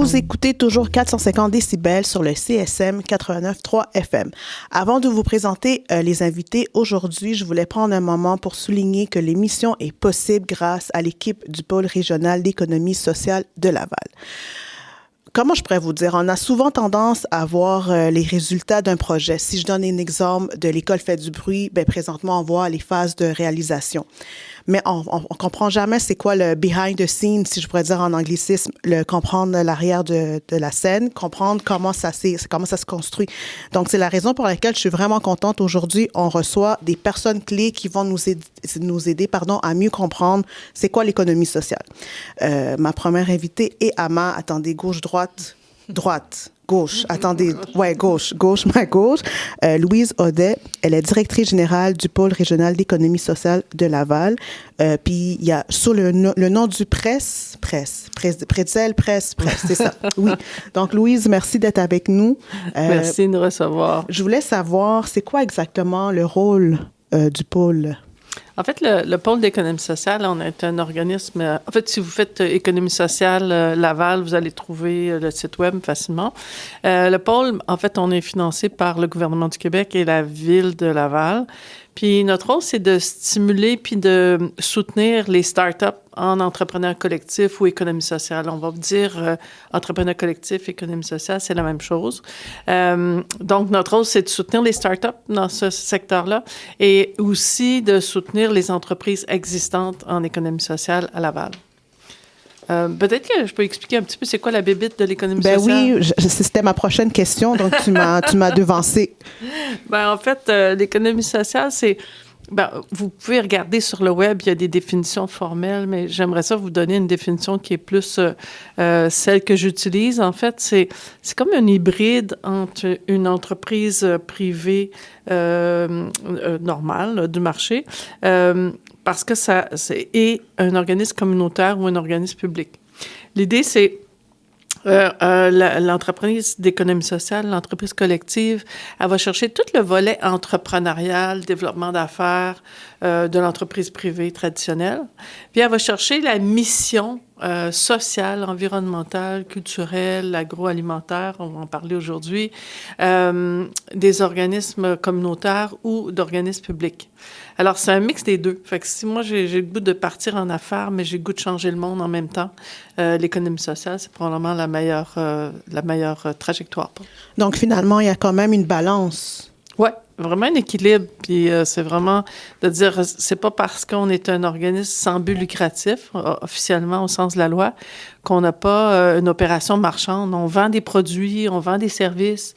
Vous écoutez toujours 450 décibels sur le CSM 89.3 FM. Avant de vous présenter les invités, aujourd'hui, je voulais prendre un moment pour souligner que l'émission est possible grâce à l'équipe du pôle régional d'économie sociale de Laval. Comment je pourrais vous dire? On a souvent tendance à voir les résultats d'un projet. Si je donne un exemple de l'école fait du bruit, ben présentement, on voit les phases de réalisation. Mais on comprend jamais c'est quoi le behind the scenes, si je pourrais dire en anglicisme, le comprendre l'arrière de la scène, comprendre comment ça se construit. Donc, c'est la raison pour laquelle je suis vraiment contente aujourd'hui. On reçoit des personnes clés qui vont nous aider à mieux comprendre c'est quoi l'économie sociale. Ma première invitée est à ma, attendez, gauche, gauche, attendez, ouais, gauche, ma gauche, Louise Audet, elle est directrice générale du pôle régional d'économie sociale de Laval. Puis il y a sur le nom du Pretzel, c'est ça, oui. Donc Louise, merci d'être avec nous. Merci de nous recevoir. Je voulais savoir, c'est quoi exactement le rôle du pôle? En fait, le pôle d'économie sociale, on est un organisme... En fait, si vous faites économie sociale Laval, vous allez trouver le site web facilement. Le pôle, en fait, on est financé par le gouvernement du Québec et la ville de Laval. Puis notre rôle, c'est de stimuler puis de soutenir les startups en entrepreneur collectif ou économie sociale. On va vous dire entrepreneur collectif, économie sociale, c'est la même chose. Donc, notre rôle, c'est de soutenir les startups dans ce secteur-là et aussi de soutenir les entreprises existantes en économie sociale à Laval. Peut-être que je peux expliquer un petit peu c'est quoi la bébite de l'économie sociale. Ben oui, c'était ma prochaine question, donc tu m'as devancé. En fait, l'économie sociale, c'est... vous pouvez regarder sur le web, il y a des définitions formelles, mais j'aimerais ça vous donner une définition qui est plus celle que j'utilise. En fait, c'est comme un hybride entre une entreprise privée normale du marché, parce que et un organisme communautaire ou un organisme public. L'idée, c'est l'entreprise d'économie sociale, l'entreprise collective, elle va chercher tout le volet entrepreneurial, développement d'affaires de l'entreprise privée traditionnelle. Puis elle va chercher la mission sociale, environnementale, culturelle, agroalimentaire, on va en parler aujourd'hui, des organismes communautaires ou d'organismes publics. Alors, c'est un mix des deux. Fait que si moi, j'ai le goût de partir en affaires, mais j'ai le goût de changer le monde en même temps, l'économie sociale, c'est probablement la meilleure trajectoire. Donc, finalement, il y a quand même une balance. Oui, vraiment un équilibre. Puis c'est vraiment de dire, c'est pas parce qu'on est un organisme sans but lucratif, officiellement au sens de la loi, qu'on n'a pas une opération marchande. On vend des produits, on vend des services.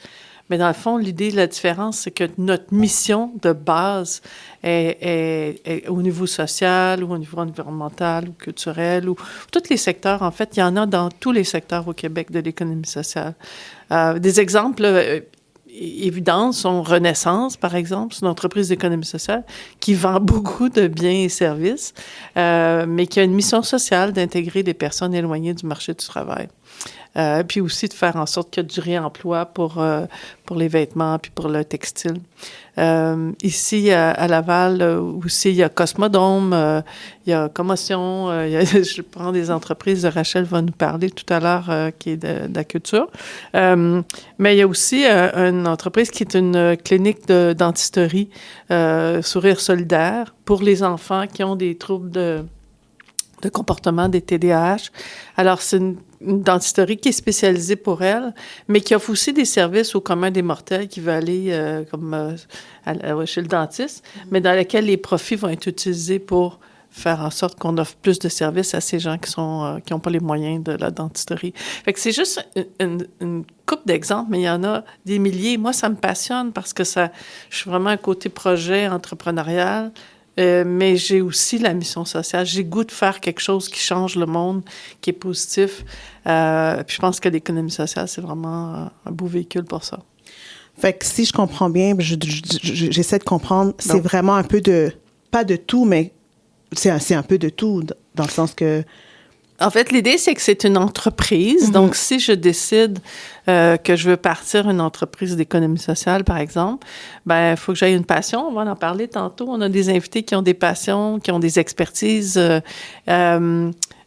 Mais dans le fond, l'idée de la différence, c'est que notre mission de base est au niveau social ou au niveau environnemental ou culturel ou tous les secteurs. En fait, il y en a dans tous les secteurs au Québec de l'économie sociale. Des exemples évidents sont Renaissance, par exemple. C'est une entreprise d'économie sociale qui vend beaucoup de biens et services, mais qui a une mission sociale d'intégrer des personnes éloignées du marché du travail. Puis aussi de faire en sorte qu'il y a du réemploi pour les vêtements puis pour le textile. Ici, à Laval, aussi, il y a Cosmodome, il y a Commotion, je prends des entreprises, Rachel va nous parler tout à l'heure, qui est de la culture. Mais il y a aussi une entreprise qui est une clinique de dentisterie, Sourire solidaire, pour les enfants qui ont des troubles de comportement, des TDAH. Alors, c'est une dentisterie qui est spécialisée pour elle, mais qui offre aussi des services au commun des mortels qui veut aller chez le dentiste, mais dans laquelle les profits vont être utilisés pour faire en sorte qu'on offre plus de services à ces gens qui n'ont pas les moyens de la dentisterie. Fait que c'est juste une couple d'exemples, mais il y en a des milliers. Moi, ça me passionne parce que je suis vraiment un côté projet entrepreneurial, mais j'ai aussi la mission sociale. J'ai le goût de faire quelque chose qui change le monde, qui est positif. Puis je pense que l'économie sociale, c'est vraiment un beau véhicule pour ça. Fait que si je comprends bien, j'essaie de comprendre, c'est vraiment un peu de... Pas de tout, mais c'est un peu de tout, dans le sens que... En fait, l'idée, c'est que c'est une entreprise. Mm-hmm. Donc, si je décide que je veux partir une entreprise d'économie sociale, par exemple, il faut que j'aie une passion. On va en parler tantôt. On a des invités qui ont des passions, qui ont des expertises.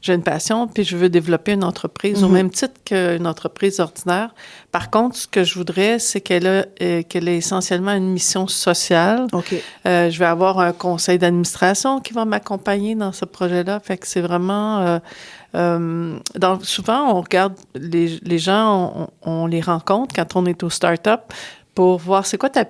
j'ai une passion, puis je veux développer une entreprise au même titre qu'une entreprise ordinaire. Par contre, ce que je voudrais, c'est qu'elle ait essentiellement une mission sociale. OK. Je vais avoir un conseil d'administration qui va m'accompagner dans ce projet-là. Fait que c'est vraiment... souvent, on regarde les gens, on les rencontre quand on est au start-up pour voir c'est quoi ta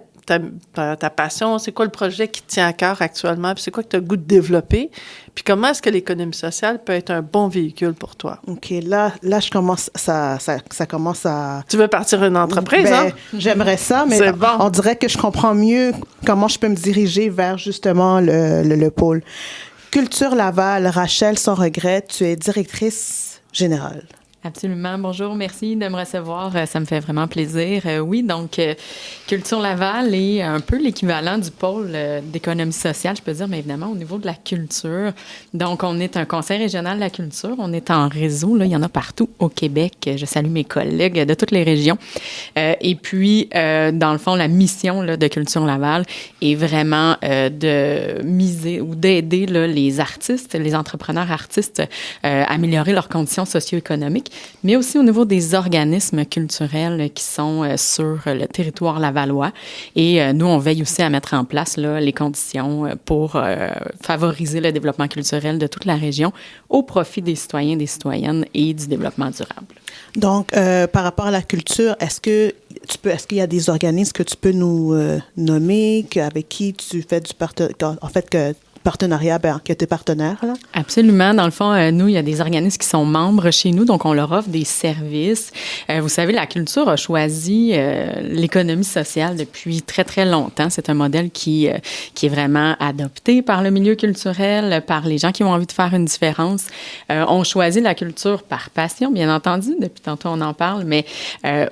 passion, c'est quoi le projet qui te tient à cœur actuellement, puis c'est quoi que tu as le goût de développer, puis comment est-ce que l'économie sociale peut être un bon véhicule pour toi. OK, là je commence, ça commence à... Tu veux partir une entreprise, Ben, j'aimerais ça, mais C'est bon. on dirait que je comprends mieux comment je peux me diriger vers justement le pôle. Culture Laval, Rachel, sans regret, tu es directrice générale. Absolument. Bonjour, merci de me recevoir. Ça me fait vraiment plaisir. Oui, donc, Culture Laval est un peu l'équivalent du pôle d'économie sociale, je peux dire, mais évidemment au niveau de la culture. Donc, on est un conseil régional de la culture. On est en réseau, là, il y en a partout au Québec. Je salue mes collègues de toutes les régions. Et puis, dans le fond, la mission là, de Culture Laval est vraiment de miser ou d'aider là, les artistes, les entrepreneurs artistes à améliorer leurs conditions socio-économiques, mais aussi au niveau des organismes culturels qui sont sur le territoire lavallois. Et nous, on veille aussi à mettre en place là, les conditions pour favoriser le développement culturel de toute la région au profit des citoyens, des citoyennes et du développement durable. Donc, par rapport à la culture, est-ce qu'il y a des organismes que tu peux nous nommer, avec qui tu fais partenariat, que tu es partenaire, là? Absolument. Dans le fond, nous, il y a des organismes qui sont membres chez nous, donc on leur offre des services. Vous savez, la culture a choisi l'économie sociale depuis très, très longtemps. C'est un modèle qui est vraiment adopté par le milieu culturel, par les gens qui ont envie de faire une différence. On choisit la culture par passion, bien entendu. Depuis tantôt, on en parle, mais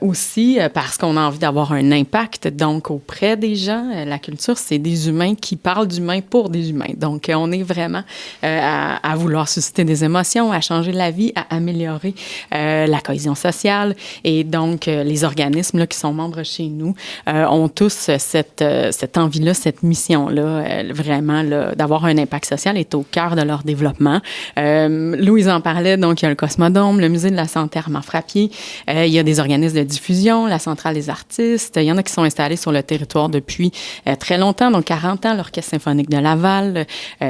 aussi parce qu'on a envie d'avoir un impact. Donc, auprès des gens, la culture, c'est des humains qui parlent d'humains pour des humains. Donc, on est vraiment à vouloir susciter des émotions, à changer la vie, à améliorer la cohésion sociale. Et donc, les organismes là, qui sont membres chez nous ont tous cette envie-là, cette mission-là, vraiment là, d'avoir un impact social est au cœur de leur développement. Louise en parlait, donc il y a le Cosmodome, le Musée de la Santé Armand-Frappier, il y a des organismes de diffusion, la Centrale des artistes, il y en a qui sont installés sur le territoire depuis très longtemps, donc 40 ans, l'Orchestre symphonique de Laval.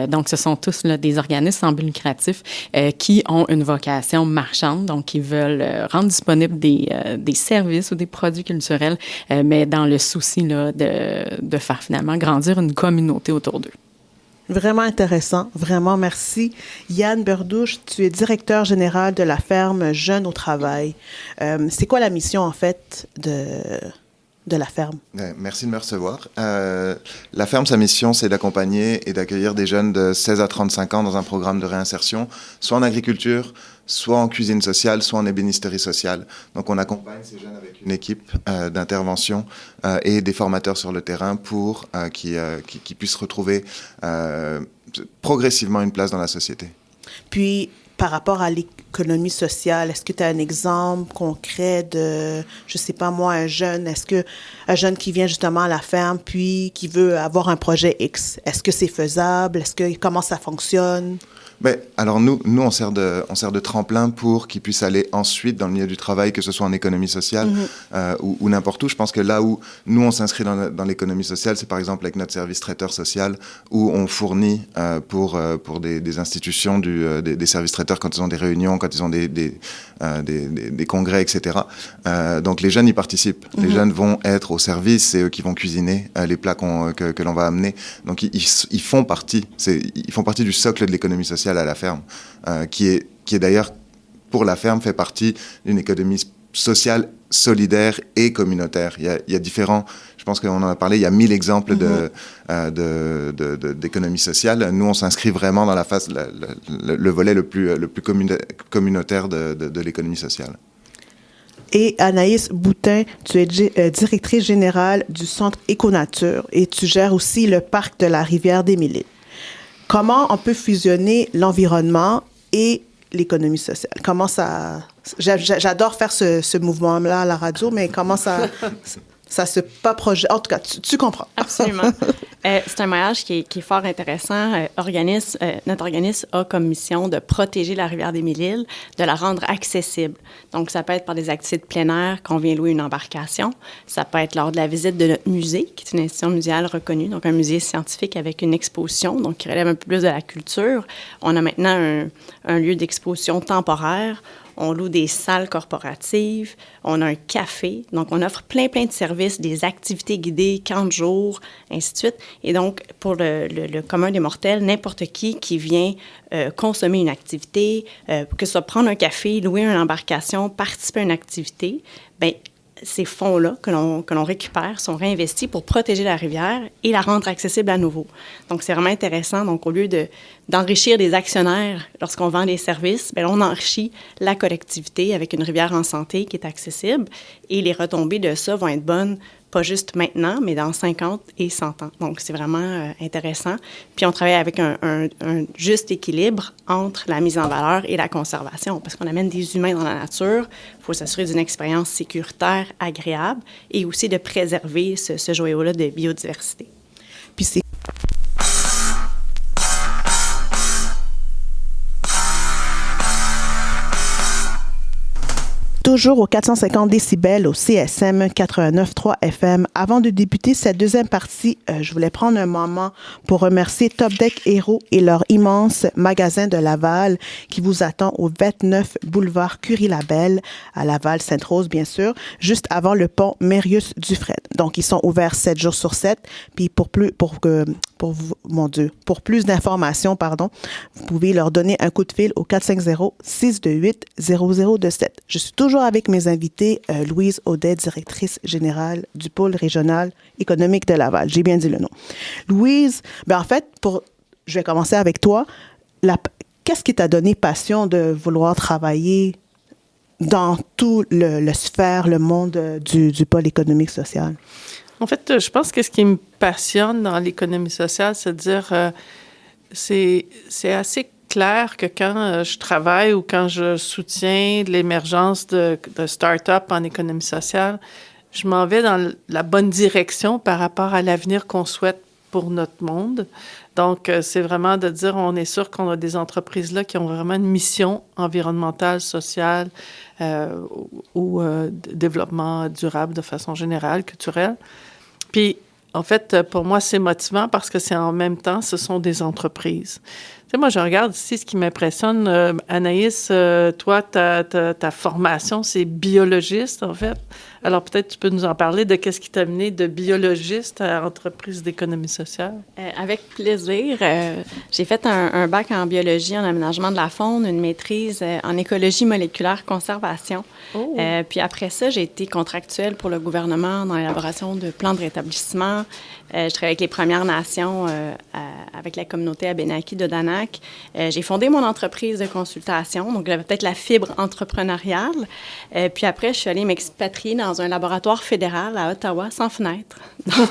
Donc, ce sont tous là, des organismes sans but lucratif qui ont une vocation marchande, donc qui veulent rendre disponibles des services ou des produits culturels, mais dans le souci là, de faire finalement grandir une communauté autour d'eux. Vraiment intéressant. Vraiment, merci. Yann Berdouche, tu es directeur général de la ferme Jeunes au travail. C'est quoi la mission, en fait, de la ferme? Merci de me recevoir. La ferme, sa mission, c'est d'accompagner et d'accueillir des jeunes de 16 à 35 ans dans un programme de réinsertion, soit en agriculture, soit en cuisine sociale, soit en ébénisterie sociale. Donc, on accompagne ces jeunes avec une équipe d'intervention et des formateurs sur le terrain pour qu'ils puissent retrouver progressivement une place dans la société. Puis, par rapport à l'économie sociale, est-ce que tu as un exemple concret de, je sais pas moi, un jeune qui vient justement à la ferme puis qui veut avoir un projet X? Est-ce que c'est faisable? Comment ça fonctionne? Ben, alors nous on sert de tremplin pour qu'ils puissent aller ensuite dans le milieu du travail, que ce soit en économie sociale ou n'importe où. Je pense que là où nous on s'inscrit dans l'économie sociale, c'est par exemple avec notre service traiteur social, où on fournit pour des institutions des services traiteurs quand ils ont des réunions, quand ils ont des congrès, etc. Donc les jeunes y participent. Les jeunes vont être au service, c'est eux qui vont cuisiner les plats que l'on va amener. Donc ils font partie du socle de l'économie sociale à la ferme, qui est d'ailleurs, pour la ferme, fait partie d'une économie sociale, solidaire et communautaire. Il y a différents, je pense qu'on en a parlé, il y a 1000 exemples d'économie sociale. Nous, on s'inscrit vraiment dans le volet le plus communautaire de l'économie sociale. Et Anaïs Boutin, tu es directrice générale du Centre Éconature et tu gères aussi le parc de la rivière des Mille. Comment on peut fusionner l'environnement et l'économie sociale? Comment ça... J'adore faire ce mouvement-là à la radio, mais comment ça... Ça se pas projet. En tout cas, tu comprends. Absolument. C'est un maillage qui est fort intéressant. Notre organisme a comme mission de protéger la rivière des Mille-Îles, de la rendre accessible. Donc, ça peut être par des activités de plein air qu'on vient louer une embarcation. Ça peut être lors de la visite de notre musée, qui est une institution muséale reconnue, donc un musée scientifique avec une exposition, donc qui relève un peu plus de la culture. On a maintenant un lieu d'exposition temporaire. On loue des salles corporatives, on a un café. Donc, on offre plein de services, des activités guidées, 40 jours, ainsi de suite. Et donc, pour le commun des mortels, n'importe qui vient consommer une activité, que ce soit prendre un café, louer une embarcation, participer à une activité, bien, ces fonds-là que l'on récupère sont réinvestis pour protéger la rivière et la rendre accessible à nouveau. Donc, c'est vraiment intéressant. Donc, au lieu d'enrichir des actionnaires lorsqu'on vend des services, bien, on enrichit la collectivité avec une rivière en santé qui est accessible et les retombées de ça vont être bonnes, pas juste maintenant, mais dans 50 et 100 ans. Donc, c'est vraiment intéressant. Puis, on travaille avec un juste équilibre entre la mise en valeur et la conservation, parce qu'on amène des humains dans la nature. Il faut s'assurer d'une expérience sécuritaire, agréable, et aussi de préserver ce joyau-là de biodiversité. Puis c'est toujours au 450 décibels au CSM 89.3 FM. Avant de débuter cette deuxième partie, je voulais prendre un moment pour remercier Top Deck Héros et leur immense magasin de Laval qui vous attend au 29 boulevard Curie-Labelle à Laval-Sainte-Rose, bien sûr, juste avant le pont Mérius-Dufresne. Donc, ils sont ouverts 7 jours sur 7. Puis pour plus d'informations, vous pouvez leur donner un coup de fil au 450-628-0027. Je suis toujours avec mes invités, Louise Audet, directrice générale du pôle régional économique de Laval. J'ai bien dit le nom. Louise, en fait, je vais commencer avec toi. Qu'est-ce qui t'a donné passion de vouloir travailler dans tout le sphère, le monde du pôle économique social? En fait, je pense que ce qui me passionne dans l'économie sociale, c'est de dire, c'est assez clair que quand je travaille ou quand je soutiens l'émergence de start-up en économie sociale, je m'en vais dans la bonne direction par rapport à l'avenir qu'on souhaite pour notre monde. Donc, c'est vraiment de dire, on est sûr qu'on a des entreprises là qui ont vraiment une mission environnementale, sociale ou développement durable de façon générale, culturelle. Puis, en fait, pour moi, c'est motivant parce que c'est en même temps, ce sont des entreprises. Tu sais, moi, je regarde ici, ce qui m'impressionne, Anaïs, toi, ta formation, c'est biologiste, en fait. Alors, peut-être tu peux nous en parler de qu'est-ce qui t'a amené de biologiste à entreprise d'économie sociale? Avec plaisir. J'ai fait un bac en biologie, en aménagement de la faune, une maîtrise en écologie moléculaire conservation. Oh. Puis après ça, j'ai été contractuelle pour le gouvernement dans l'élaboration de plans de rétablissement. Je travaille avec les Premières Nations, avec la communauté Abénaki de Danak. J'ai fondé mon entreprise de consultation, donc j'avais peut-être la fibre entrepreneuriale. Puis après, je suis allée m'expatrier dans un laboratoire fédéral à Ottawa, sans fenêtre. Donc,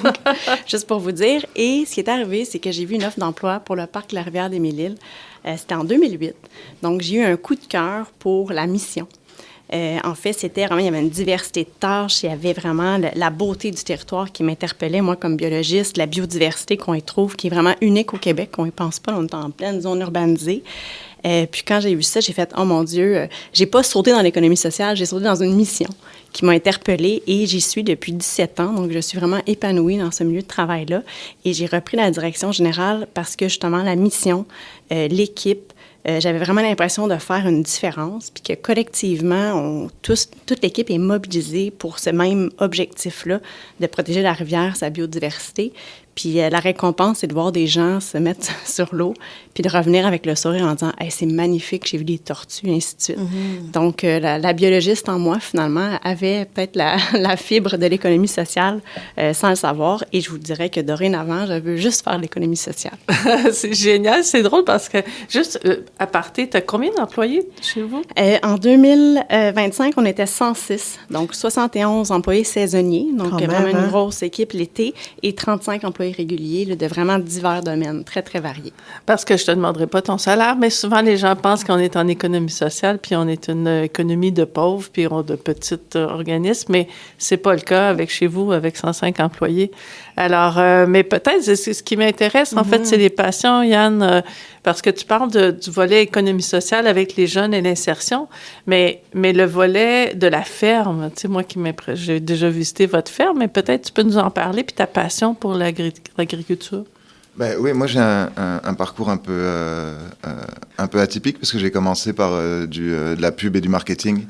juste pour vous dire. Et ce qui est arrivé, c'est que j'ai vu une offre d'emploi pour le parc de la rivière des Mille-Îles. C'était en 2008. Donc, j'ai eu un coup de cœur pour la mission. En fait, c'était vraiment, il y avait une diversité de tâches, il y avait vraiment la beauté du territoire qui m'interpellait, moi, comme biologiste, la biodiversité qu'on y trouve, qui est vraiment unique au Québec, qu'on n'y pense pas, on est en pleine zone urbanisée. Puis quand j'ai vu ça, j'ai fait « Oh mon Dieu, j'ai pas sauté dans l'économie sociale, j'ai sauté dans une mission qui m'a interpellée et j'y suis depuis 17 ans. Donc, je suis vraiment épanouie dans ce milieu de travail-là. Et j'ai repris la direction générale parce que, justement, la mission, l'équipe, j'avais vraiment l'impression de faire une différence, puis que collectivement, toute l'équipe est mobilisée pour ce même objectif-là, de protéger la rivière, sa biodiversité. Puis la récompense, c'est de voir des gens se mettre sur l'eau, puis de revenir avec le sourire en disant hey, « c'est magnifique, j'ai vu des tortues », et ainsi de suite. Mm-hmm. Donc, la biologiste en moi, finalement, avait peut-être la fibre de l'économie sociale sans le savoir. Et je vous dirais que dorénavant, je veux juste faire l'économie sociale. C'est génial, c'est drôle parce que, juste à partir, tu as combien d'employés chez vous? En 2025, on était 106, donc 71 employés saisonniers, donc vraiment une grosse équipe l'été, et 35 employés employés réguliers là, de vraiment divers domaines, très, très variés. Parce que je te demanderai pas ton salaire, mais souvent les gens pensent qu'on est en économie sociale, puis on est une économie de pauvres, puis on a de petits organismes, mais c'est pas le cas avec chez vous, avec 105 employés. Alors, mais peut-être, ce qui m'intéresse, en fait, c'est les passions, Yann, parce que tu parles du volet économie sociale avec les jeunes et l'insertion, mais le volet de la ferme, tu sais, moi j'ai déjà visité votre ferme, mais peut-être tu peux nous en parler, puis ta passion pour l'agriculture. Ben, oui, moi j'ai un parcours un peu atypique, parce que j'ai commencé par de la pub et du marketing.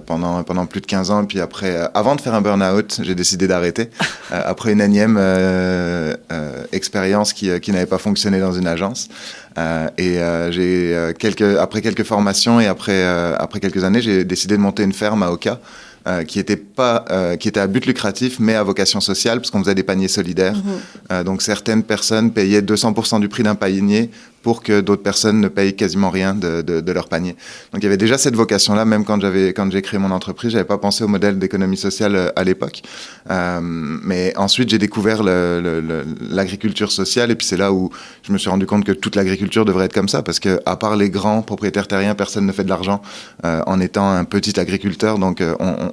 Pendant plus de 15 ans. Puis après, avant de faire un burn-out, j'ai décidé d'arrêter. Après une énième expérience qui n'avait pas fonctionné dans une agence. Après quelques formations et après quelques années, j'ai décidé de monter une ferme à Oka. Qui était à but lucratif, mais à vocation sociale, parce qu'on faisait des paniers solidaires. Donc certaines personnes payaient 200% du prix d'un panier pour que d'autres personnes ne payent quasiment rien de leur panier. Donc il y avait déjà cette vocation-là, même quand j'ai créé mon entreprise, j'avais pas pensé au modèle d'économie sociale à l'époque. Mais ensuite, j'ai découvert l'agriculture sociale, et puis c'est là où je me suis rendu compte que toute l'agriculture devrait être comme ça, parce que à part les grands propriétaires terriens, personne ne fait de l'argent en étant un petit agriculteur. Donc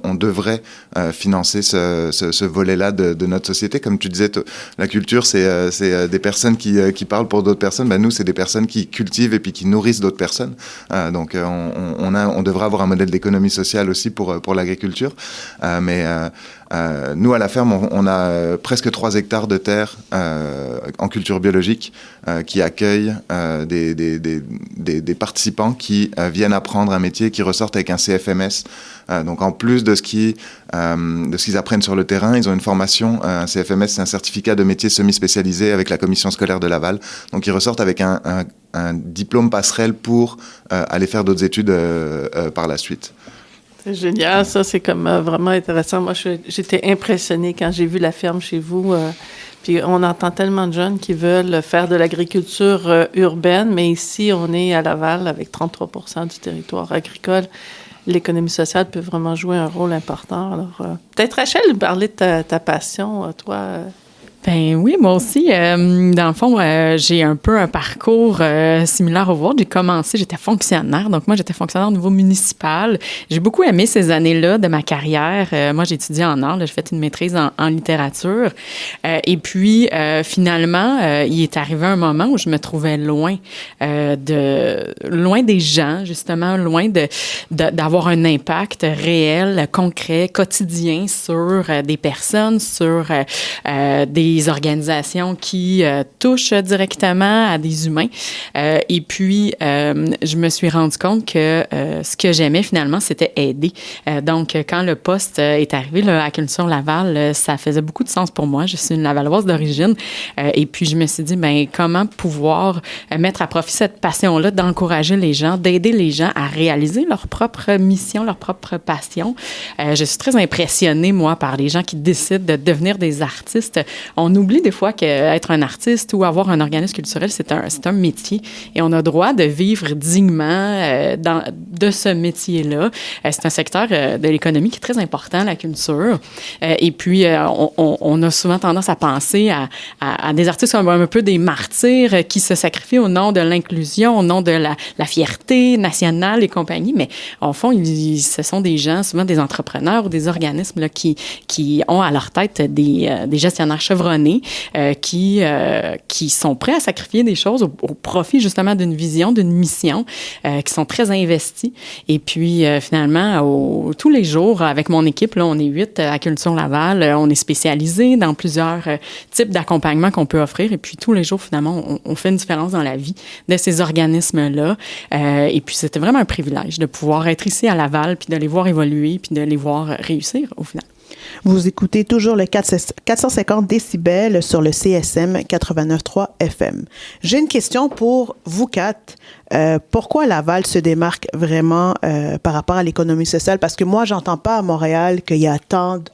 on devrait financer ce volet-là de notre société. Comme tu disais, la culture, c'est des personnes qui parlent pour d'autres personnes. Ben, nous, c'est des personnes qui cultivent et puis qui nourrissent d'autres personnes. Donc, on devrait avoir un modèle d'économie sociale aussi pour l'agriculture. Nous, à la ferme, on a presque 3 hectares de terre en culture biologique qui accueillent des participants qui viennent apprendre un métier, qui ressortent avec un CFMS. Donc, en plus de ce qu'ils apprennent sur le terrain, ils ont une formation. Un CFMS, c'est un certificat de métier semi-spécialisé avec la commission scolaire de Laval. Donc, ils ressortent avec un diplôme passerelle pour aller faire d'autres études par la suite. C'est génial, ça, c'est comme vraiment intéressant. Moi, j'étais impressionnée quand j'ai vu la ferme chez vous. Puis on entend tellement de jeunes qui veulent faire de l'agriculture urbaine, mais ici, on est à Laval avec 33% du territoire agricole. L'économie sociale peut vraiment jouer un rôle important. Alors, peut-être, Rachel, parler de ta passion, toi. Ben oui, moi aussi. Dans le fond, j'ai un peu un parcours similaire au vôtre. J'étais fonctionnaire. Donc, moi, j'étais fonctionnaire au niveau municipal. J'ai beaucoup aimé ces années-là de ma carrière. Moi, j'ai étudié en arts. J'ai fait une maîtrise en littérature. Et puis, finalement, il est arrivé un moment où je me trouvais loin des gens, justement, loin d'avoir un impact réel, concret, quotidien sur des personnes, sur des organisations qui touchent directement à des humains. Et puis, je me suis rendu compte que ce que j'aimais finalement, c'était aider. Donc, quand le poste est arrivé là, à Culture Laval, ça faisait beaucoup de sens pour moi. Je suis une Lavalloise d'origine. Et puis, je me suis dit, ben comment pouvoir mettre à profit cette passion-là, d'encourager les gens, d'aider les gens à réaliser leur propre mission, leur propre passion. Je suis très impressionnée, moi, par les gens qui décident de devenir des artistes. On oublie des fois qu'être un artiste ou avoir un organisme culturel, c'est un métier et on a droit de vivre dignement de ce métier-là. C'est un secteur de l'économie qui est très important, la culture. Et puis, on a souvent tendance à penser à des artistes comme un peu des martyrs qui se sacrifient au nom de l'inclusion, au nom de la fierté nationale et compagnie. Mais au fond, ce sont des gens, souvent des entrepreneurs ou des organismes là, qui ont à leur tête des gestionnaires chevronnés qui sont prêts à sacrifier des choses au profit justement d'une vision, d'une mission, qui sont très investis. Et puis finalement, tous les jours, avec mon équipe, là, on est 8 à Culture Laval, on est spécialisé dans plusieurs types d'accompagnement qu'on peut offrir. Et puis tous les jours, finalement, on fait une différence dans la vie de ces organismes-là. Et puis c'était vraiment un privilège de pouvoir être ici à Laval, puis de les voir évoluer, puis de les voir réussir au final. Vous écoutez toujours le 450 décibels sur le CSM 89.3 FM. J'ai une question pour vous quatre. Pourquoi Laval se démarque vraiment par rapport à l'économie sociale? Parce que moi, j'entends pas à Montréal qu'il y a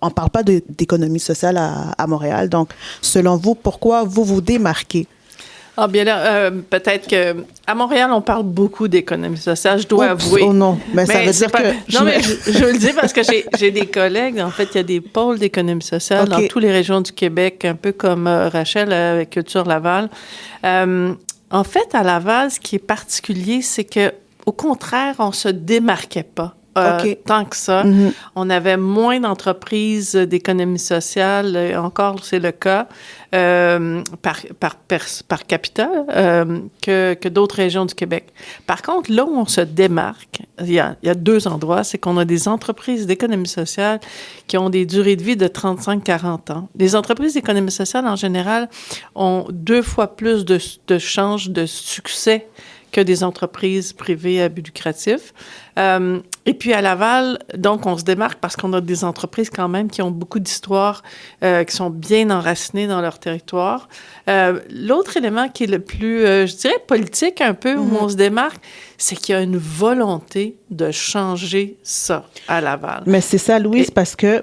on parle pas d'économie sociale à Montréal. Donc, selon vous, pourquoi vous vous démarquez? Ah, bien là, peut-être qu'à Montréal, on parle beaucoup d'économie sociale, je dois avouer. Oh non, mais ça veut dire pas, que... Non, mais je le dis parce que j'ai des collègues, en fait, il y a des pôles d'économie sociale dans toutes les régions du Québec, un peu comme Rachel avec Culture Laval. En fait, à Laval, ce qui est particulier, c'est que au contraire, on se démarquait pas. Tant que ça. Mm-hmm. On avait moins d'entreprises d'économie sociale, encore c'est le cas, par capita que d'autres régions du Québec. Par contre, là où on se démarque, il y a deux endroits, c'est qu'on a des entreprises d'économie sociale qui ont des durées de vie de 35-40 ans. Les entreprises d'économie sociale, en général, ont 2 fois plus de chances de succès que des entreprises privées à but lucratif. Et puis à Laval, donc on se démarque parce qu'on a des entreprises quand même qui ont beaucoup d'histoires, qui sont bien enracinées dans leur territoire. L'autre élément qui est le plus, je dirais, politique un peu, où on se démarque, c'est qu'il y a une volonté de changer ça à Laval. Mais c'est ça, Louise, parce que,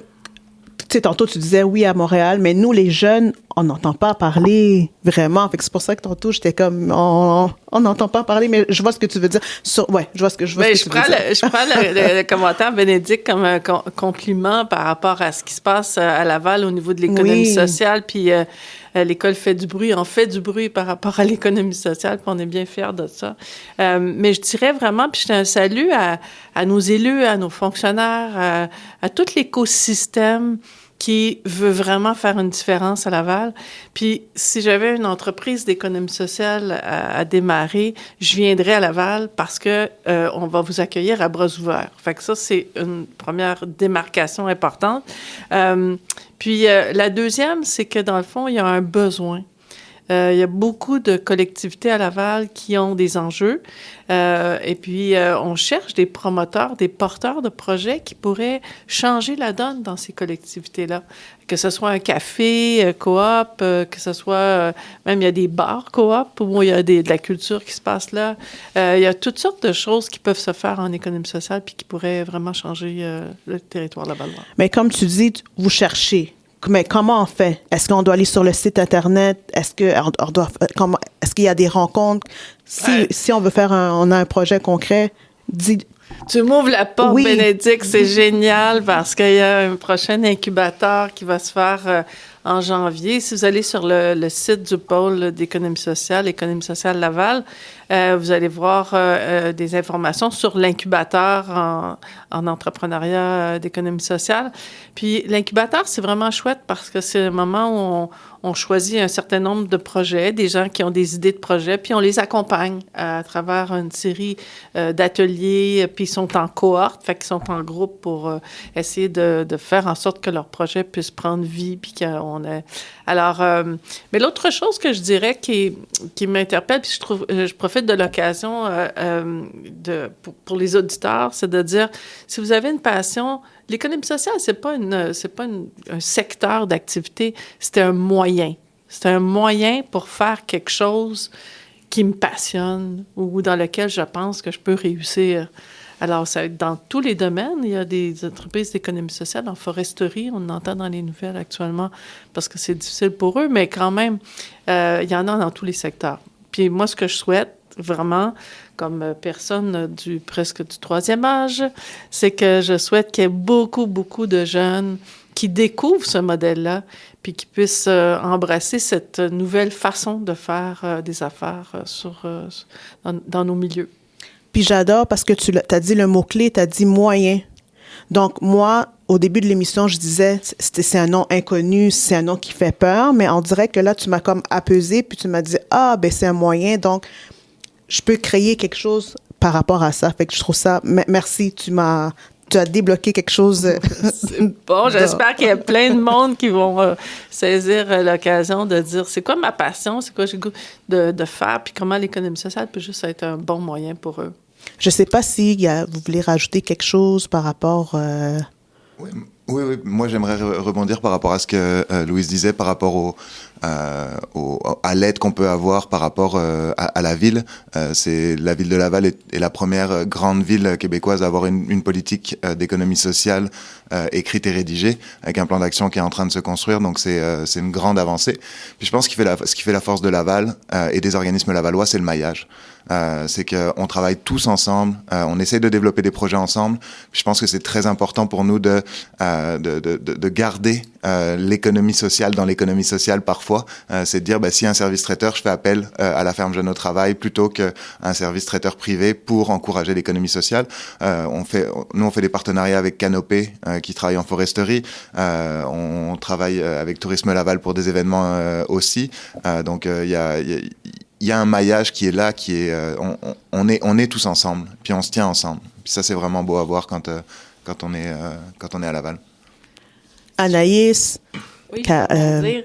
tu sais, tantôt tu disais oui à Montréal, mais nous, les jeunes, on n'entend pas parler vraiment. Fait que c'est pour ça que tantôt, j'étais comme, on n'entend pas parler, mais je vois ce que tu veux dire. Ouais, je vois ce que tu veux dire. Je prends le commentaire, Bénédicte, comme un compliment par rapport à ce qui se passe à Laval au niveau de l'économie sociale. Puis l'école fait du bruit, on fait du bruit par rapport à l'économie sociale, puis on est bien fiers de ça. Mais je dirais vraiment, puis je fais un salut à nos élus, à nos fonctionnaires, à tout l'écosystème qui veut vraiment faire une différence à Laval. Puis, si j'avais une entreprise d'économie sociale à démarrer, je viendrais à Laval parce que on va vous accueillir à bras ouverts. Fait que ça, c'est une première démarcation importante. Puis, la deuxième, c'est que, dans le fond, il y a un besoin. Il y a beaucoup de collectivités à Laval qui ont des enjeux. Et puis, on cherche des promoteurs, des porteurs de projets qui pourraient changer la donne dans ces collectivités-là. Que ce soit un café coop, que ce soit... même, il y a des bars coop où il y a de la culture qui se passe là. Il y a toutes sortes de choses qui peuvent se faire en économie sociale puis qui pourraient vraiment changer le territoire lavallois. Mais comme tu dis, vous cherchez. Mais comment on fait? Est-ce qu'on doit aller sur le site Internet? Est-ce qu'il y a des rencontres? Si on veut on a un projet concret, Tu m'ouvres la porte, oui. Bénédicte, c'est génial parce qu'il y a un prochain incubateur qui va se faire en janvier. Si vous allez sur le site du pôle d'économie sociale, Économie sociale Laval, vous allez voir des informations sur l'incubateur en entrepreneuriat d'économie sociale. Puis l'incubateur, c'est vraiment chouette parce que c'est le moment où on choisit un certain nombre de projets, des gens qui ont des idées de projets, puis on les accompagne à travers une série d'ateliers, puis ils sont en cohorte, fait qu'ils sont en groupe pour essayer de faire en sorte que leur projet puisse prendre vie, puis qu'on ait... Alors, mais l'autre chose que je dirais qui m'interpelle, puis je profite de l'occasion pour les auditeurs, c'est de dire, si vous avez une passion, l'économie sociale, c'est pas un secteur d'activité, c'est un moyen. C'est un moyen pour faire quelque chose qui me passionne ou dans lequel je pense que je peux réussir. Alors, ça, dans tous les domaines, il y a des entreprises d'économie sociale. En foresterie, on entend dans les nouvelles actuellement parce que c'est difficile pour eux, mais quand même, il y en a dans tous les secteurs. Puis moi, ce que je souhaite, vraiment, comme personne presque du troisième âge, c'est que je souhaite qu'il y ait beaucoup, beaucoup de jeunes qui découvrent ce modèle-là puis qui puissent embrasser cette nouvelle façon de faire des affaires dans nos milieux. Puis j'adore parce que tu as dit le mot-clé, tu as dit « moyen ». Donc, moi, au début de l'émission, je disais c'est un nom inconnu, c'est un nom qui fait peur, mais on dirait que là, tu m'as comme apaisé, puis tu m'as dit « Ah, ben c'est un moyen, donc je peux créer quelque chose par rapport à ça. » Fait que je trouve ça... Merci, tu as débloqué quelque chose. Bon, j'espère qu'il y a plein de monde qui vont saisir l'occasion de dire c'est quoi ma passion, c'est quoi j'ai le goût de faire, puis comment l'économie sociale peut juste être un bon moyen pour eux. Je ne sais pas si vous voulez rajouter quelque chose par rapport... Oui, Oui, moi j'aimerais rebondir par rapport à ce que Louise disait, par rapport à l'aide qu'on peut avoir par rapport à la ville. C'est la ville de Laval est la première grande ville québécoise à avoir une politique d'économie sociale écrite et rédigée, avec un plan d'action qui est en train de se construire, donc c'est une grande avancée. Puis je pense ce qui fait la force de Laval et des organismes lavallois, c'est le maillage. C'est qu'on travaille tous ensemble, on essaie de développer des projets ensemble. Puis je pense que c'est très important pour nous de garder l'économie sociale dans l'économie sociale parfois. C'est de dire, si un service traiteur, je fais appel à la ferme Jeune au Travail plutôt qu'un service traiteur privé pour encourager l'économie sociale. Nous, on fait des partenariats avec Canopé qui travaille en foresterie. On travaille avec Tourisme Laval pour des événements aussi. Donc, il y a un maillage qui est là, on est tous ensemble, puis on se tient ensemble. Puis ça, c'est vraiment beau à voir quand on est à Laval. Anaïs, Oui, dire.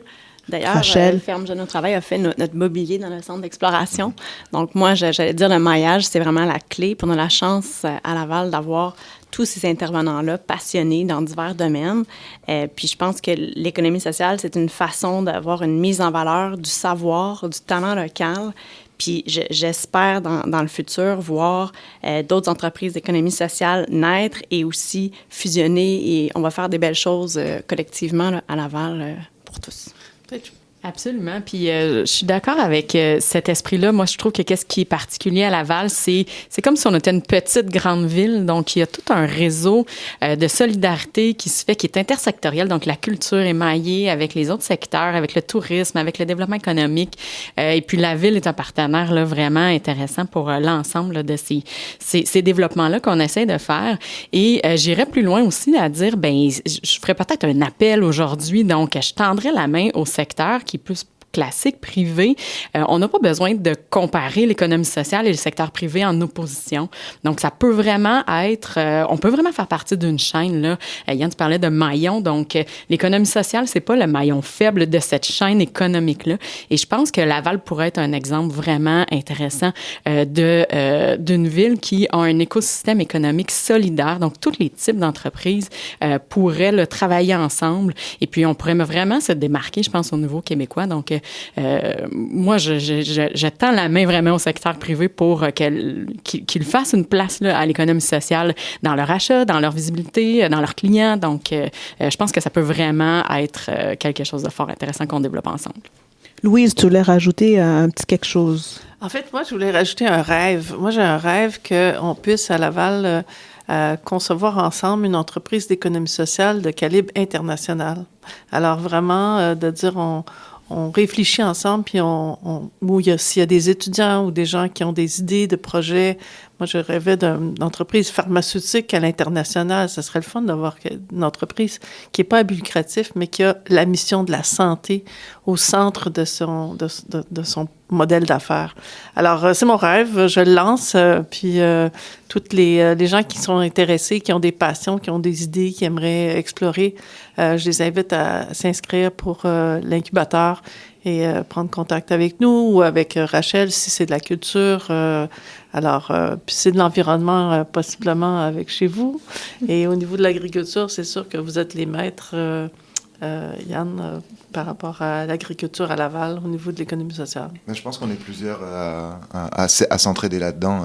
D'ailleurs, Rachel. Ferme Jeune au Travail a fait notre mobilier dans le centre d'exploration. Donc, moi, j'allais dire le maillage, c'est vraiment la clé. Puis on a la chance à Laval d'avoir tous ces intervenants-là passionnés dans divers domaines. Puis je pense que l'économie sociale, c'est une façon d'avoir une mise en valeur du savoir, du talent local. Puis j'espère dans le futur voir d'autres entreprises d'économie sociale naître et aussi fusionner. Et on va faire des belles choses collectivement là, à Laval pour tous. Absolument. Puis je suis d'accord avec cet esprit-là. Moi, je trouve que qu'est-ce qui est particulier à Laval, c'est comme si on était une petite grande ville. Donc, il y a tout un réseau de solidarité qui se fait, qui est intersectoriel. Donc, la culture est maillée avec les autres secteurs, avec le tourisme, avec le développement économique. Et puis, la ville est un partenaire là, vraiment intéressant pour l'ensemble là, de ces développements-là qu'on essaie de faire. Et j'irais plus loin aussi à dire, je ferais peut-être un appel aujourd'hui. Donc, je tendrais la main au secteur qui est plus classique, privé. On n'a pas besoin de comparer l'économie sociale et le secteur privé en opposition. Donc, ça peut vraiment être... on peut vraiment faire partie d'une chaîne, là. Yann, tu parlais de maillon. Donc, l'économie sociale, c'est pas le maillon faible de cette chaîne économique-là. Et je pense que Laval pourrait être un exemple vraiment intéressant d'une ville qui a un écosystème économique solidaire. Donc, tous les types d'entreprises pourraient là, travailler ensemble. Et puis, on pourrait vraiment se démarquer, je pense, au niveau québécois. Donc, moi, je tends la main vraiment au secteur privé pour qu'il fasse une place là, à l'économie sociale dans leur achat, dans leur visibilité, dans leurs clients. Donc, je pense que ça peut vraiment être quelque chose de fort intéressant qu'on développe ensemble. Louise, tu voulais rajouter un petit quelque chose? En fait, moi, je voulais rajouter un rêve. Moi, j'ai un rêve qu'on puisse, à Laval, concevoir ensemble une entreprise d'économie sociale de calibre international. Alors, vraiment, de dire... On réfléchit ensemble, puis s'il y a des étudiants ou des gens qui ont des idées de projets. Moi, je rêvais d'une entreprise pharmaceutique à l'international. Ce serait le fun d'avoir une entreprise qui n'est pas à but lucratif, mais qui a la mission de la santé au centre de son modèle d'affaires. Alors, c'est mon rêve. Je le lance. Puis, toutes les gens qui sont intéressés, qui ont des passions, qui ont des idées, qui aimeraient explorer, je les invite à s'inscrire pour l'incubateur et prendre contact avec nous ou avec Rachel si c'est de la culture. Puis c'est de l'environnement possiblement avec chez vous. Et au niveau de l'agriculture, c'est sûr que vous êtes les maîtres, Yann, par rapport à l'agriculture à Laval au niveau de l'économie sociale. Je pense qu'on est plusieurs à s'entraider là-dedans.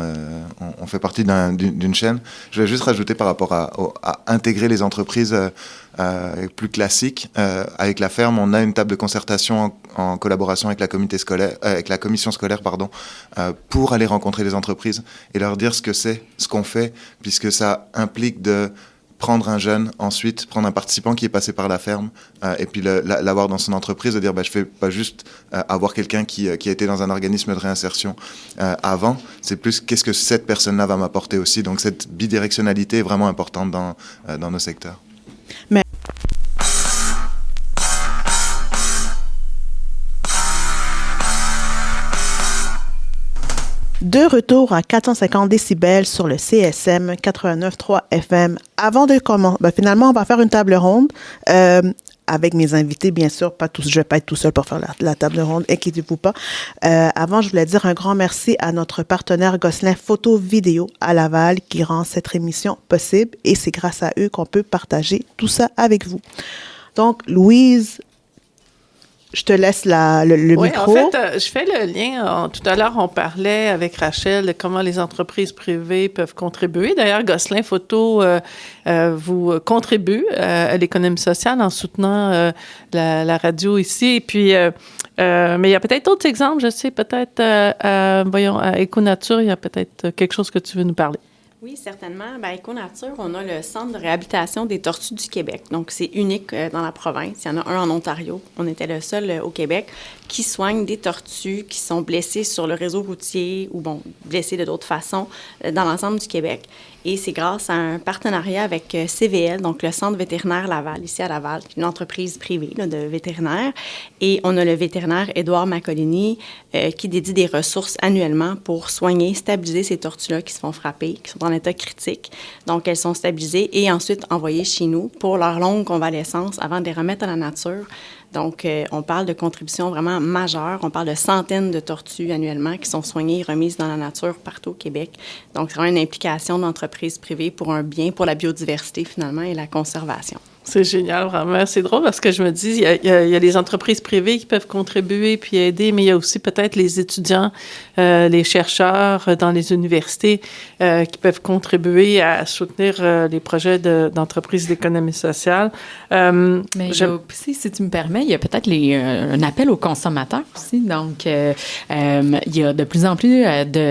On fait partie d'une chaîne. Je vais juste rajouter par rapport à intégrer les entreprises plus classiques. Avec la ferme, on a une table de concertation en collaboration avec la commission scolaire, pour aller rencontrer les entreprises et leur dire ce que c'est, ce qu'on fait, puisque ça implique de prendre un jeune, ensuite prendre un participant qui est passé par la ferme et puis l'avoir dans son entreprise, de dire je fais pas juste avoir quelqu'un qui a été dans un organisme de réinsertion avant, c'est plus qu'est-ce que cette personne-là va m'apporter aussi. Donc cette bidirectionnalité est vraiment importante dans nos secteurs. De retour à 450 décibels sur le CSM 89.3 FM. Avant de commencer, finalement, on va faire une table ronde. avec mes invités, bien sûr. Je ne vais pas être tout seul pour faire la table ronde, inquiétez-vous pas. Avant, je voulais dire un grand merci à notre partenaire Gosselin Photo Vidéo à Laval qui rend cette émission possible et c'est grâce à eux qu'on peut partager tout ça avec vous. Donc, Louise, je te laisse le oui, micro. En fait, je fais le lien. Tout à l'heure, on parlait avec Rachel de comment les entreprises privées peuvent contribuer. D'ailleurs, Gosselin Photo vous contribue à l'économie sociale en soutenant la radio ici. Et puis, mais il y a peut-être d'autres exemples. Je sais, peut-être, voyons, à Éco-Nature, il y a peut-être quelque chose que tu veux nous parler. Oui, certainement. Bien, Éco-Nature, on a le Centre de réhabilitation des tortues du Québec. Donc, c'est unique dans la province. Il y en a un en Ontario. On était le seul au Québec qui soigne des tortues qui sont blessées sur le réseau routier ou, blessées de d'autres façons dans l'ensemble du Québec. Et c'est grâce à un partenariat avec CVL, donc le Centre vétérinaire Laval, ici à Laval, une entreprise privée de vétérinaires. Et on a le vétérinaire Édouard Macolini qui dédie des ressources annuellement pour soigner, stabiliser ces tortues-là qui se font frapper, qui sont en état critique. Donc, elles sont stabilisées et ensuite envoyées chez nous pour leur longue convalescence avant de les remettre à la nature. Donc, on parle de contributions vraiment majeures. On parle de centaines de tortues annuellement qui sont soignées et remises dans la nature partout au Québec. Donc, c'est vraiment une implication d'entreprises privées pour un bien, pour la biodiversité finalement et la conservation. C'est génial, vraiment. C'est drôle parce que je me dis, il y a les entreprises privées qui peuvent contribuer puis aider, mais il y a aussi peut-être les étudiants, les chercheurs dans les universités qui peuvent contribuer à soutenir les projets d'entreprises d'économie sociale. Mais il y a aussi, si tu me permets, il y a peut-être un appel aux consommateurs aussi. Donc, il y a de plus en plus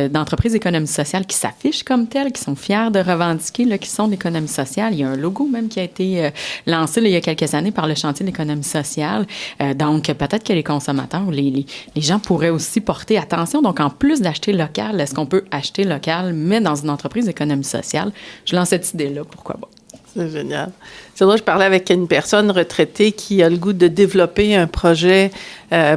d'entreprises d'économie sociale qui s'affichent comme telles, qui sont fiers de revendiquer qu'ils sont d'économie sociale. Il y a un logo même qui a été lancé il y a quelques années par le chantier de l'économie sociale. Donc, peut-être que les consommateurs, les gens pourraient aussi porter attention. Donc, en plus d'acheter local, est-ce qu'on peut acheter local, mais dans une entreprise d'économie sociale? Je lance cette idée-là, pourquoi pas? C'est génial. C'est drôle, je parlais avec une personne retraitée qui a le goût de développer un projet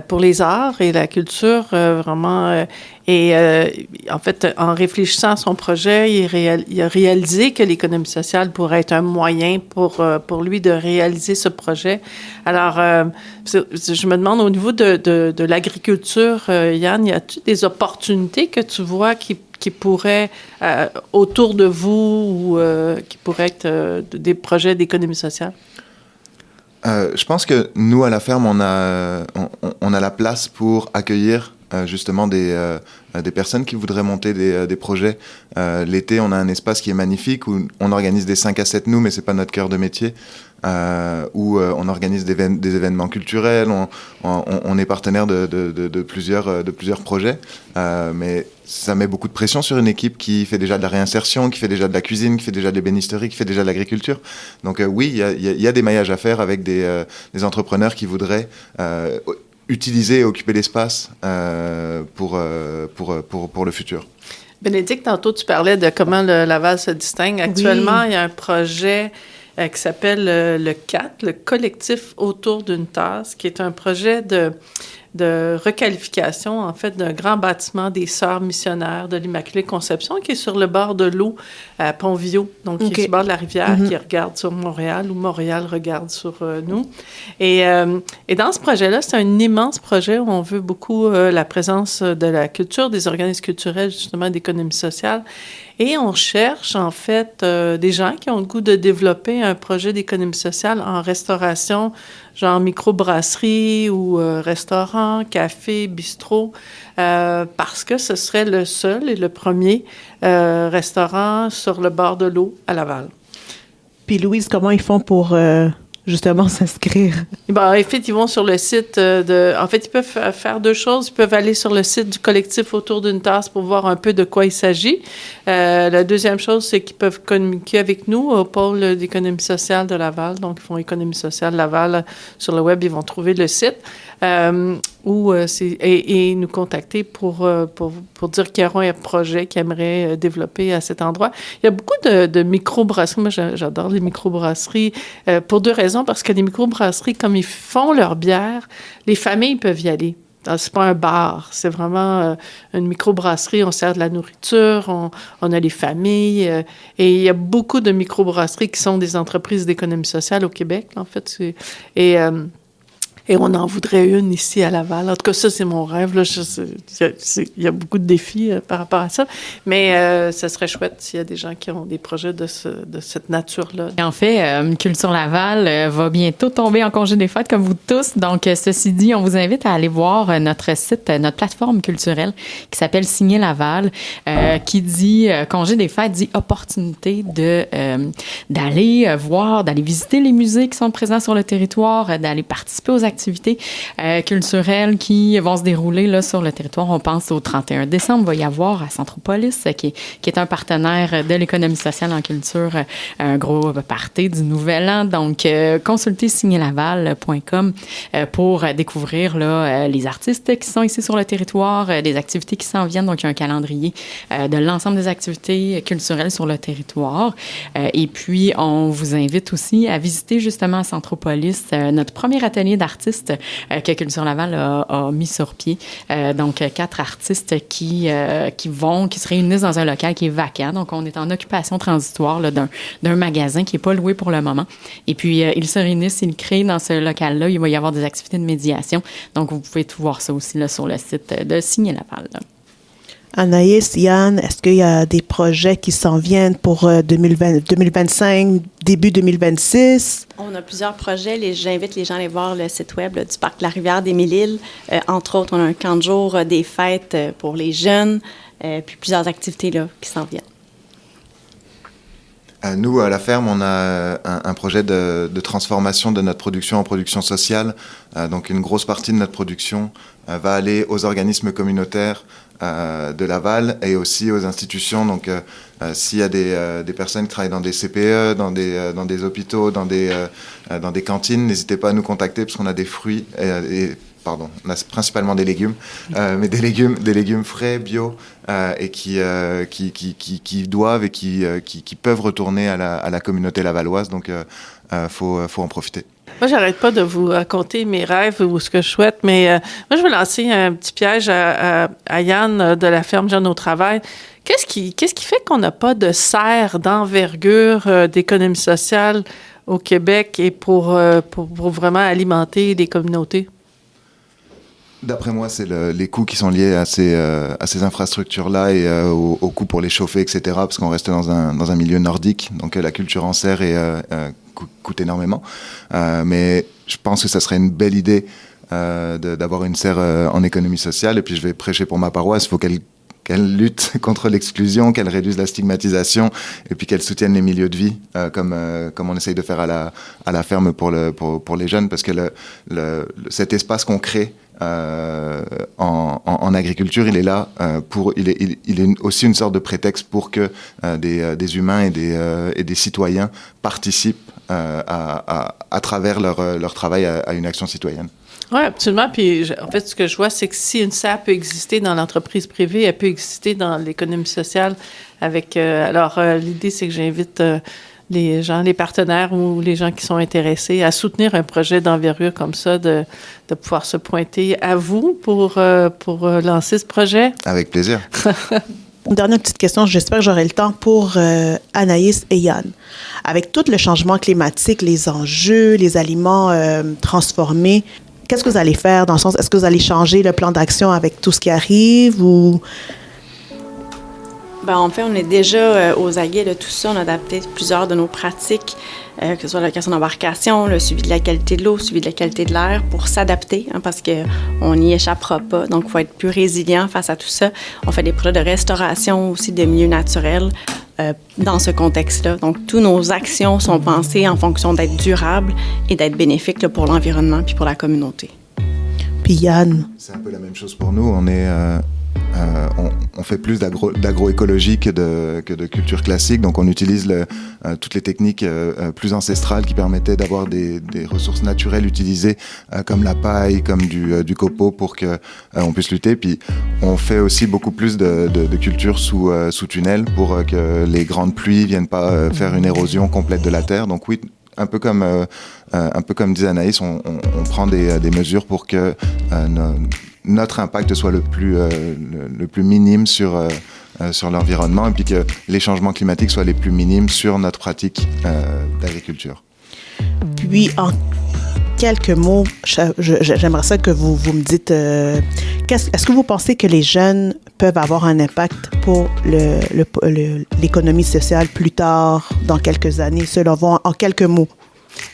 pour les arts et la culture, vraiment. En fait, en réfléchissant à son projet, il a réalisé que l'économie sociale pourrait être un moyen pour lui de réaliser ce projet. Alors, je me demande, au niveau de l'agriculture, Yann, y a-t-il des opportunités que tu vois qui pourraient, autour de vous, ou qui pourraient être des projets d'économie sociale? Je pense que nous, à la ferme, on a la place pour accueillir justement des personnes qui voudraient monter des projets. L'été, on a un espace qui est magnifique où on organise des 5 à 7 mais c'est pas notre cœur de métier. Où on organise des événements culturels, on est partenaire de plusieurs projets, mais ça met beaucoup de pression sur une équipe qui fait déjà de la réinsertion, qui fait déjà de la cuisine, qui fait déjà de l'ébénisterie, qui fait déjà de l'agriculture. Donc oui, il y a des maillages à faire avec des entrepreneurs qui voudraient utiliser et occuper l'espace pour le futur. Bénédicte, tantôt tu parlais de comment le Laval se distingue. Actuellement, il y a un projet qui s'appelle le CAT, le collectif autour d'une tasse, qui est un projet de requalification, en fait, d'un grand bâtiment des Sœurs missionnaires de l'Immaculée Conception, qui est sur le bord de l'eau à Pont-Viau, donc qui est sur le bord de la rivière, qui regarde sur Montréal, ou Montréal regarde sur nous. Et dans ce projet-là, c'est un immense projet où on veut beaucoup la présence de la culture, des organismes culturels, justement, d'économie sociale. Et on cherche, en fait, des gens qui ont le goût de développer un projet d'économie sociale en restauration, genre microbrasserie ou restaurant, café, bistrot, parce que ce serait le seul et le premier restaurant sur le bord de l'eau à Laval. Puis Louise, comment ils font pour justement s'inscrire? En fait, ils vont sur le site En fait, ils peuvent faire deux choses. Ils peuvent aller sur le site du collectif autour d'une tasse pour voir un peu de quoi il s'agit. La deuxième chose, c'est qu'ils peuvent communiquer avec nous au pôle d'économie sociale de Laval. Donc, ils font Économie sociale Laval sur le web. Ils vont trouver le site. Et nous contacter pour dire qu'il y aura un projet qu'ils aimeraient développer à cet endroit. Il y a beaucoup de microbrasseries. Moi, j'adore les microbrasseries pour deux raisons. Parce que les microbrasseries, comme ils font leur bière, les familles peuvent y aller. c'est pas un bar, c'est vraiment une microbrasserie. On sert de la nourriture, on a les familles. Et il y a beaucoup de microbrasseries qui sont des entreprises d'économie sociale au Québec, en fait. Et on en voudrait une ici à Laval. En tout cas, ça, c'est mon rêve. Là. Il y a beaucoup de défis par rapport à ça. Mais ça serait chouette s'il y a des gens qui ont des projets de cette nature-là. Et en fait, Culture Laval va bientôt tomber en congé des fêtes, comme vous tous. Donc, ceci dit, on vous invite à aller voir notre site, notre plateforme culturelle qui s'appelle Signer Laval, qui dit congé des fêtes, dit opportunité d'aller voir, d'aller visiter les musées qui sont présents sur le territoire, d'aller participer aux activités culturelles qui vont se dérouler là, sur le territoire. On pense au 31 décembre, il va y avoir à Centropolis, qui est un partenaire de l'économie sociale en culture, un gros party du Nouvel An. Donc, consultez signerlaval.com pour découvrir là, les artistes qui sont ici sur le territoire, les activités qui s'en viennent. Donc, il y a un calendrier de l'ensemble des activités culturelles sur le territoire. Et puis, on vous invite aussi à visiter justement à Centropolis notre premier atelier d'artistes que Culture Laval a mis sur pied. Donc, 4 artistes qui se réunissent dans un local qui est vacant. Donc, on est en occupation transitoire là, d'un magasin qui n'est pas loué pour le moment. Et puis, ils se réunissent, ils créent dans ce local-là. Il va y avoir des activités de médiation. Donc, vous pouvez tout voir ça aussi là, sur le site de Signer Laval. Là. Anaïs, Yann, est-ce qu'il y a des projets qui s'en viennent pour 2025, début 2026? On a plusieurs projets. J'invite les gens à aller voir le site web là, du Parc de la Rivière-des-Mille-Îles. Entre autres, on a un camp de jour des fêtes pour les jeunes, puis plusieurs activités là, qui s'en viennent. Nous, à la ferme, on a un projet de transformation de notre production en production sociale. Donc, une grosse partie de notre production va aller aux organismes communautaires de Laval et aussi aux institutions. Donc, s'il y a des personnes qui travaillent dans des CPE, dans des hôpitaux, dans des cantines, n'hésitez pas à nous contacter parce qu'on a des fruits on a principalement des légumes, mais des légumes frais, bio, et qui doivent et qui peuvent retourner à la communauté lavalloise. Donc, faut en profiter. Moi, j'arrête pas de vous raconter mes rêves ou ce que je souhaite, mais moi, je veux lancer un petit piège à Yann de la ferme Jeune au Travail. Qu'est-ce qui fait qu'on n'a pas de serre d'envergure d'économie sociale au Québec et pour vraiment alimenter les communautés? D'après moi, c'est les coûts qui sont liés à ces infrastructures-là et aux coûts pour les chauffer, etc. Parce qu'on reste dans un milieu nordique, donc la culture en serre coûte énormément. Mais je pense que ça serait une belle idée d'avoir une serre en économie sociale. Et puis je vais prêcher pour ma paroisse. Il faut qu'elle lutte contre l'exclusion, qu'elle réduise la stigmatisation et puis qu'elle soutienne les milieux de vie comme on essaye de faire à la ferme pour les jeunes, parce que cet espace qu'on crée en agriculture, il est là il est aussi une sorte de prétexte pour que des humains et des citoyens participent à travers leur travail à une action citoyenne. Oui, absolument. Puis, en fait, ce que je vois, c'est que si une serre peut exister dans l'entreprise privée, elle peut exister dans l'économie sociale avec... l'idée, c'est que j'invite les gens, les partenaires ou les gens qui sont intéressés à soutenir un projet d'envergure comme ça, de pouvoir se pointer à vous pour lancer ce projet. Avec plaisir. Une dernière petite question, j'espère que j'aurai le temps pour Anaïs et Yann. Avec tout le changement climatique, les enjeux, les aliments transformés, qu'est-ce que vous allez faire dans le sens, est-ce que vous allez changer le plan d'action avec tout ce qui arrive ou... Bien, en fait, on est déjà aux aguets de tout ça. On a adapté plusieurs de nos pratiques, que ce soit la location d'embarcation, le suivi de la qualité de l'eau, le suivi de la qualité de l'air, pour s'adapter, parce qu'on n'y échappera pas. Donc, il faut être plus résilient face à tout ça. On fait des projets de restauration aussi de milieux naturels dans ce contexte-là. Donc, toutes nos actions sont pensées en fonction d'être durables et d'être bénéfiques là, pour l'environnement puis pour la communauté. Puis Yann? C'est un peu la même chose pour nous. On fait plus d'agroécologie que de culture classique, donc on utilise toutes les techniques plus ancestrales qui permettaient d'avoir des ressources naturelles utilisées comme la paille, comme du copeau pour qu'on puisse lutter. Puis on fait aussi beaucoup plus de culture sous tunnel pour que les grandes pluies viennent pas faire une érosion complète de la terre. Donc oui, un peu comme disait Anaïs, on prend des mesures pour que notre impact soit le plus minime sur l'environnement et puis que les changements climatiques soient les plus minimes sur notre pratique d'agriculture. Puis, en quelques mots, j'aimerais ça que vous me dites, est-ce que vous pensez que les jeunes peuvent avoir un impact pour l'économie sociale plus tard, dans quelques années, selon vous, en quelques mots?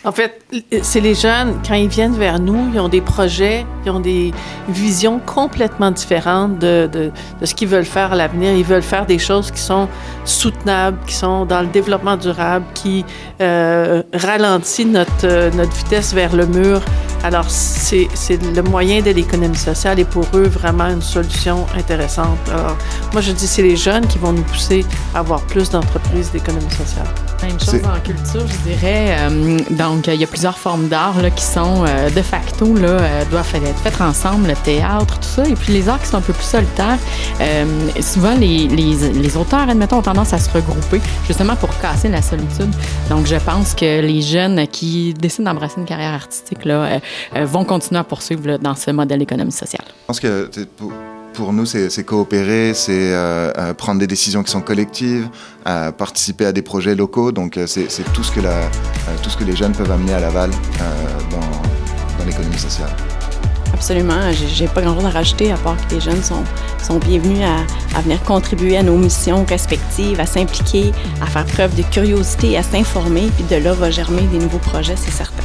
En fait, c'est les jeunes, quand ils viennent vers nous, ils ont des projets, ils ont des visions complètement différentes de ce qu'ils veulent faire à l'avenir. Ils veulent faire des choses qui sont soutenables, qui sont dans le développement durable, qui ralentissent notre vitesse vers le mur. Alors, c'est le moyen de l'économie sociale et pour eux, vraiment une solution intéressante. Alors, moi, je dis c'est les jeunes qui vont nous pousser à avoir plus d'entreprises d'économie sociale. Même chose en culture, je dirais. Donc, il y a plusieurs formes d'art là, qui sont de facto, là, doivent être faites ensemble, le théâtre, tout ça. Et puis les arts qui sont un peu plus solitaires, souvent les auteurs, admettons, ont tendance à se regrouper justement pour casser la solitude. Donc, je pense que les jeunes qui décident d'embrasser une carrière artistique là, vont continuer à poursuivre là, dans ce modèle d'économie sociale. Je pense que pour nous, c'est coopérer, c'est prendre des décisions qui sont collectives, participer à des projets locaux. Donc, c'est tout ce que les jeunes peuvent amener à Laval dans l'économie sociale. Absolument. J'ai pas grand-chose à rajouter à part que les jeunes sont bienvenus à venir contribuer à nos missions respectives, à s'impliquer, à faire preuve de curiosité, à s'informer. Puis de là va germer des nouveaux projets, c'est certain.